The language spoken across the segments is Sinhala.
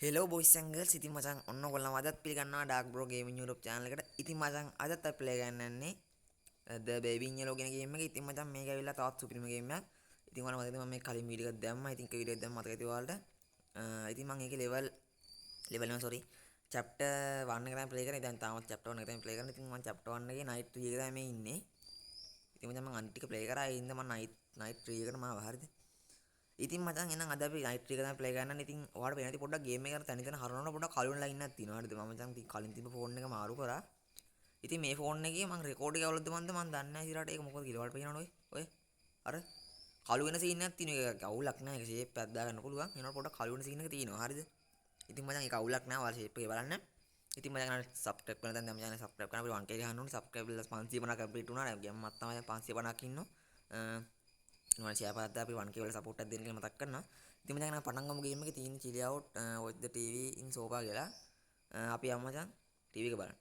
හෙලෝ බොයිස් ඇන්ඩ් ගර්ල්ස් ඉතින් මචං ඔන්න ඔයගොල්ලෝ අදත් පිළිගන්නවා dark bro gaming Europe channel එකට. ඉතින් මචං අදත් අපි ප්ලේ ගන්නන්නේ The Baby in Yellow කියන ගේම් එක. ඉතින් මචං මේක ඇවිල්ලා තවත් සුපිරිම ගේම් එකක්. ඉතින් ඔයාලා මතකද මම මේ කලින් වීඩියෝ එකක් දැම්මා. ඉතින් ඒ වීඩියෝ එක දැම්ම මතක ඇති ඔයාලට. ඉතින් මම ඒකේ ලෙවල් නේ සෝරි chapter 1 එක තමයි ප්ලේ කරන්නේ. දැන් තාමත් chapter 1 එක තමයි ප්ලේ කරන්නේ. ඉතින් මම chapter 1 එකේ night 3 එක තමයි මේ ඉන්නේ. ඉතින් මචං මම අනිත් ටික ප්ලේ කරා. ඒ හින්දා මම night 3 එකට මාව හරිද. ඉතින් මචං එහෙනම් අද අපි නයිට් එක තමයි ප්ලේ කරන්න. ඉතින් ඔයාලට පේන ඇති පොඩ්ඩක් ගේම් එක කරන තැන හරවන්න පොඩ්ඩක් කලුන් ලයින් එකක් තියෙනවා. හරිද? මම මචං කලින් තිබ්බ ෆෝන් එක මාරු කරා. ඉතින් මේ ෆෝන් එකේ මම රෙකෝඩ් එක අවුලද්ද මන්ද මන් දන්නේ නැහැ ඉතින් ඒක මොකද කියලා. ඔයාලට පේනවනේ ඔය අර කළු වෙන සීන් එකක් තියෙනවා. ඒක අවුලක් නැහැ. ඒක ෂේප් එකක් දාගන්න පුළුවන්. ඒනකොට පොඩ්ඩක් කළු වෙන සීන් එක තියෙනවා. හරිද? ඉතින් මචං ඒක අවුලක් නැහැ. ඔයාලා ෂේප් එක බලන්න. ඉතින් මචං සබ්ස්ක්‍රයිබ් කරලා දැන් මචං සබ්ස්ක්‍රයිබ් කරන්න අපිට 1k ගහන්න ඕනේ. සබ්ස්ක්‍රයිබ් කරලා 550 කම්ප්ලීට් වුණා. දැන් මත් තමයි 550ක් ඉන්නෝ. මම ෂෙයා පාත් අපි 1k වල සපෝට් එකක් දෙන්න කියලා මතක් කරනවා. ඉතින් මචං නම් පටන් ගමු ගේම් එකේ තියෙන chill out watch the TV in sofa කියලා. අපි යමු මචං TV එක බලන්න.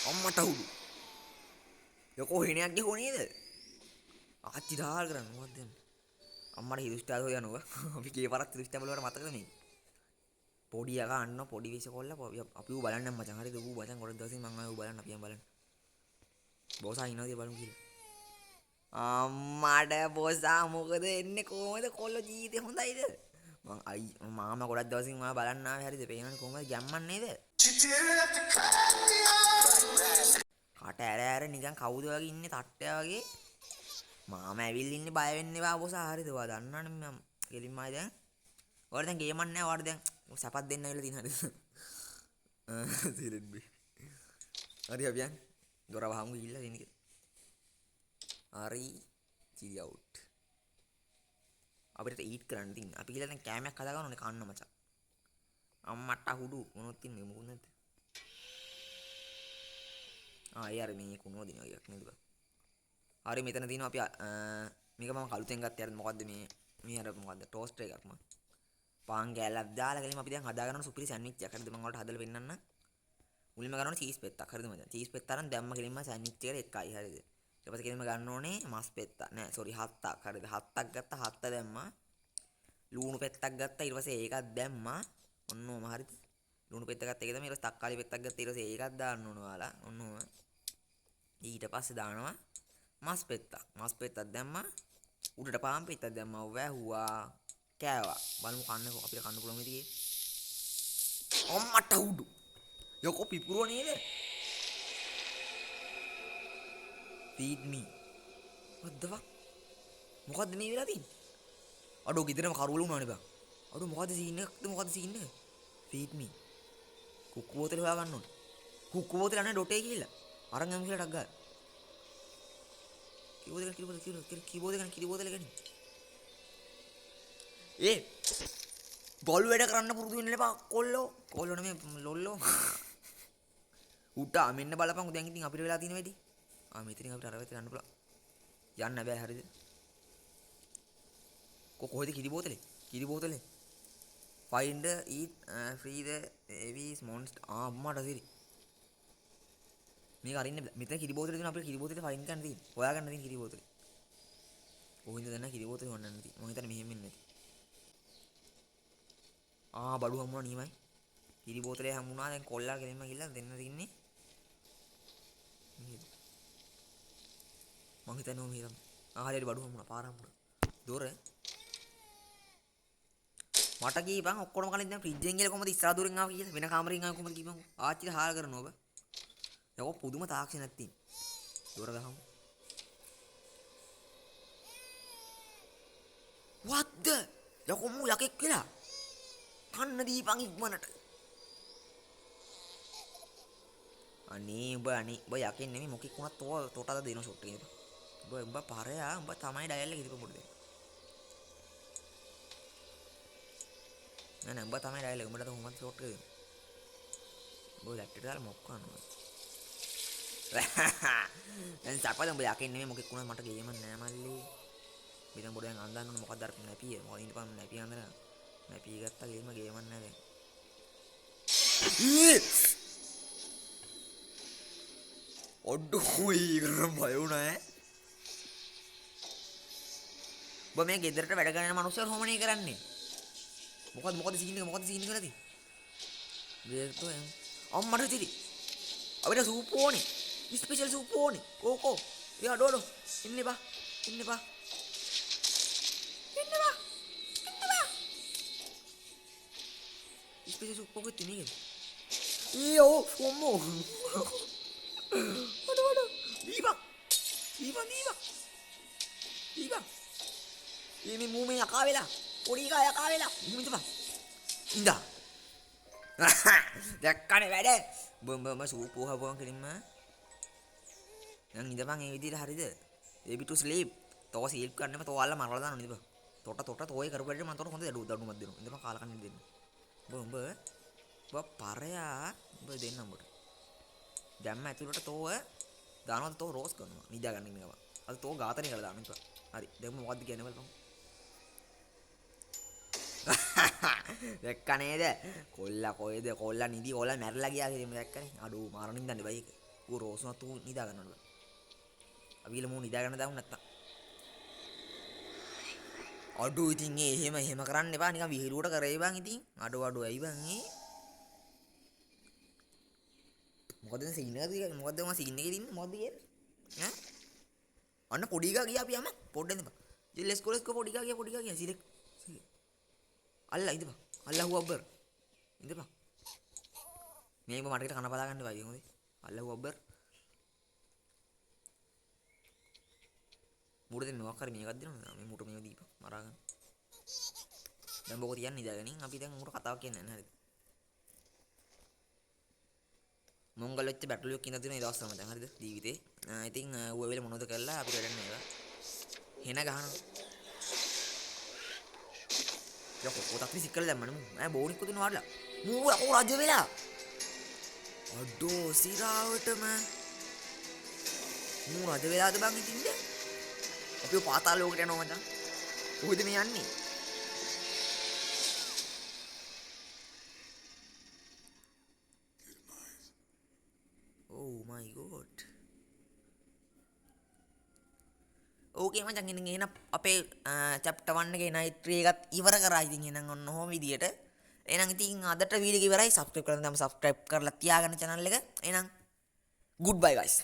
අම්මට උඩු. යකෝ හිණයක් ගිහුව නේද? ආච්චි දාල් කරන්න මොකක්ද දැන්? අම්මට හිරුස්ටාල් හොයනවා. අපි කී පාරක් හිරුස්ටාල් වලට මතකද මේ? පොඩි යකා අන්න පොඩි විශ් කොල්ල අපි ඌ බලන්න මචං. හරිද? ඌ මචං ගොඩක් දවසින් මම ආව ඌ බලන්න අපි යම් බලන්න. බෝසා ඉන්නවද බලමු කියලා. අම්මඩ බොසා මොකද එන්නේ කොහමද කොල්ල ජීවිතේ හොඳයිද මං අයි මාමා ගොඩක් දවසින් මම බලන්න ආවේ හරිද පේනවනේ කොහමද ගැම්මන් නේද කට ඇර නිකන් කවුද වගේ ඉන්නේ තට්ටය වගේ මාමා ඇවිල්ලා ඉන්නේ බය වෙන්න එපා බොසා හරිද ඔයා දන්නවනේ මම කෙලින්ම ආයි දැන් ඔයාලා දැන් ගේමක් නැහැ ඔයාලා දැන් සපත් දෙන්න ඇවිල්ලා තියෙන හරිද සීලෙත් බි හරි අපි යන් දොර වහමු ගිහිල්ලා දෙන්නේ හරි chill out අපිට ඊට් කරන්න තින් අපි කියලා දැන් කෑමයක් හදා ගන්න ඕනේ කන්න මචං අම්මට අහුඩු මොනොත් තින්නේ මොකුත් නැද්ද ඒ අර මේ කුණුව දිනවා එකක් නේද බා හරි මෙතන තියෙනවා අපි මේක මම කලුතෙන් ගත්තේ අර මොකද්ද මේ අර මොකද්ද ටෝස්ටර් එකක් මම පාන් කෑල්ලක් දාලා ගලින් අපි දැන් හදා ගන්න සුපිරි සෑන්ඩ්විච් එකක් හරිද මම ඔයාලට හදලා පෙන්නන්න මුලින්ම ගන්න ඕනේ චීස් පෙත්තක් හරිද මචං චීස් පෙත්ත අරන් දැම්ම ගලින්ම සෑන්ඩ්විච් එකට එකයි හරිද ඊට පස්සේ කෙලින්ම ගන්න ඕනේ මස් පෙත්ත නෑ සෝරි හත්තක් හරිද හත්තක් ගත්තා හත්ත දැම්මා ලුණු පෙත්තක් ගත්තා ඊට පස්සේ ඒකත් දැම්මා ඔන්න ඔහම හරිද ලුණු පෙත්ත ගත්තා ඒක තමයි ඊට පස්සේ තක්කාලි පෙත්තක් ගත්තා ඊට පස්සේ ඒකත් දාන්න ඕන ඔයාලා ඔන්න ඔහම ඊට පස්සේ දානවා මස් පෙත්තක් දැම්මා උඩට පාන් පෙත්තක් දැම්මා වැහුවා කෑවා බලමු කන්නකො අපිට කන්න පුළුවන් විදිහේ අම්මට උඩු යකෝ පිපුරුව නේද feed me what the fuck මොකද්ද මේ වෙලා තියෙන්නේ අඩෝ ගෙදරම කරවල වුණානේ බං අඩෝ මොකද්ද සීන් එක feed me කුක්කු බෝතලේ හොයා ගන්න ඕනේ කුක්කු බෝතලේ අනේ ඩොටේ ගිහිල්ලා අරන් යමු කියලා ටක් ගාලා කිරි බෝතලේ ගනි ඒ බොල් වැඩ කරන්න පුරුදු වෙන්න එපා කොල්ලෝ නෙමෙයි ලොල්ලෝ උටා මෙන්න බලපන් දැන් ඉතින් අපිට වෙලා තියෙන වැඩි මෙතනින් අපිට අර වෙත යන්න පුළුවන් යන්න බෑ හරිද කොහෙද කිරි බෝතලේ find eat free the Avis monster අම්මට සිරි මේක අරින්න මෙතන කිරි බෝතලේ තියෙනවා අපිට කිරි බෝතලේ find ගන්න තියෙන්නේ හොයා ගන්න තියෙන කිරි බෝතලේ කොහෙන්ද දැන් කිරි බෝතලේ හොයන්න තියෙන්නේ මම හිතන්නේ මෙහෙම ඉන්නේ නැති බඩු හම්බුණා නීමයි කිරි බෝතලේ හම්බුණා දැන් කොල්ලා ගෙලින්ම ගිහලා දෙන්න තින්නේ මං හිතන්නේ ඔහොම හිතමු හරියට බඩු හම්බුණා පාර හම්බුණා දොර මට කීපන් ඔක්කොම කලින් දැන් ෆ්‍රිජ් එකෙන් ගිහලා කොහමද ඉස්සරහ දොරෙන් ආව කියලා වෙන කාමරෙන් ආව කොහමද කීපන් ආච්චිට හාල් කරනවා ඔබ යකෝ පුදුම තාක්ෂණයක් තියෙන දොර ගහමු what the යකෝ මු යකෙක් කියලා කන්න දීපන් ඉක්මනට අනේ උඹ යකෙන් නෙමෙයි මොකෙක් වුණත් තෝටද දෙන ෂොට් එකේ උඹ පාරයා උඹ තමයි ඩයල් එක ඉතින් පොඩ්ඩක් නෑ උඹ තමයි ඩයල් එක උඹට කොහොමද ෂොට් එක දෙන්නේ උඹ ලැප්ටොප් දාලා මොක් කරනවා දැන් සපද උඹ යකෙන් නෙමෙයි මොකෙක් වුණත් මට ගේම නෑ මල්ලි මෙතන පොඩ්ඩක් දැන් අඳන්න ඕනේ මොකක්ද අර නැපිය මොකද ඉන්නපන් නැපිය අඳන නැපිය ගත්තා ගේම නෑ දැන් ඔඩ්ඩෝ ඊකරම් බය වුණා ඈ ඔබ මේ ගෙදරට වැඩ කරන මිනිස්සු හොමනේ කරන්නේ මොකද සීන් එක නැති බ්‍රේක් තෝ අම්මට තිරි අපිට සූප් ඕනේ ස්පෙෂල් සූප් ඕනේ කෝකෝ යා ඩෝඩෝ ඉන්න බා ඉන්න බා ස්පෙෂල් සූප් කොහෙද තියෙන්නේ ඊයෝ ඔම්මෝ අඩ දීපා මේ මූමේ යකා වෙලා පොඩි එකා යකා වෙලා ඉඳපන් ඉඳා දැක්කනේ වැඩ බම්බම සූප් හොහපුවන් කෙලින්ම දැන් ඉඳපන් ඒ විදිහට හරියද baby to sleep තෝ සීල්ප් කරන්නම තෝ අල්ල මරලා දාන්න ඉඳපන් තොට තෝයි කරපුවට මම තොට හොඳ දඩුමක් දෙනවා ඉඳපන් කාලා කන්න දෙන්න බම්බ පරයා උඹ දෙන්න උඹට දැම්ම ඇතුළට තෝව දානවද තෝ රෝස් කරනවා නිදා ගන්න ඉන්නවා අද තෝ ඝාතනය කරලා දාන්න ඉපා හරි දැන් මොකද්ද කියන්නේ බලපන් දැක්ක නේද කොල්ලා කොයිද කොල්ලා නිදි කොල්ලා මැරලා ගියා කියලා දැක්කනේ අඩෝ මාරනින් දන්නේ බයි එක ඌ රෝස් නතු නිදා ගන්නවලු අවිල මූ නිදා ගන්න දාමු නැත්තම් අඩෝ ඉතින් එහෙම කරන්න එපා නිකන් විහිළුවට කරේ බං ඉතින් අඩෝ ඇයි බං මොකද සීනද මොකද මම සීන් එකේ ඉන්නේ මොකද කියන්නේ ඈ අන්න පොඩි ගා ගියා අපි යම පොඩ්ඩෙන් ඉඳපන් ඉතින් ලෙස් කෝ පොඩි ගා ගියා සිලෙක් අල්ලා ඉඳපන් අල්ලා හුවබ්බර් ඉඳපන් මේක මට කන බලා ගන්න බයි හොඳේ අල්ලා හුවබ්බර් මුඩ දෙන්න මොකක් හරි මේකක් දෙනවා මේ මුට මේක දීපන් මරා ගන්න දැන් බොකෝ තියන්න ඉඳගෙන අපි දැන් උකට කතාවක් කියන්නේ නැහැ හරිද මොංගල වෙච්ච බැටල් එකක් ඉඳලා තියෙන ඒ දවස් තමයි දැන් හරිද ජීවිතේ ඉතින් ඌ වෙලෙ මොනවද කරලා අපිට වැඩක් නෑ ඒවා හෙන ගහනවා යකෝ පොතක් විසිකල දැම්මනේ මූ ඈ බෝනික්ක දුන්න වඩලා මූ යකෝ රජ වෙලා අඩෝ සිරාවටම මූ රජ වෙලාද බං ඉතින්ද අපි පාතාල ලෝකෙට යනවා මචං කොහෙද මේ යන්නේ oh my god ඕකේ මචං ඉතින් එහෙනම් අපේ chapter 1 එකේ night 3 එකත් ඉවර කරා ඉතින් එහෙනම් ඔන්න ඔහොම විදියට එහෙනම් ඉතින් අදට වීඩියෝ එක ඉවරයි subscribe කරලා නම් subscribe කරලා තියාගන්න channel එක එහෙනම් goodbye guys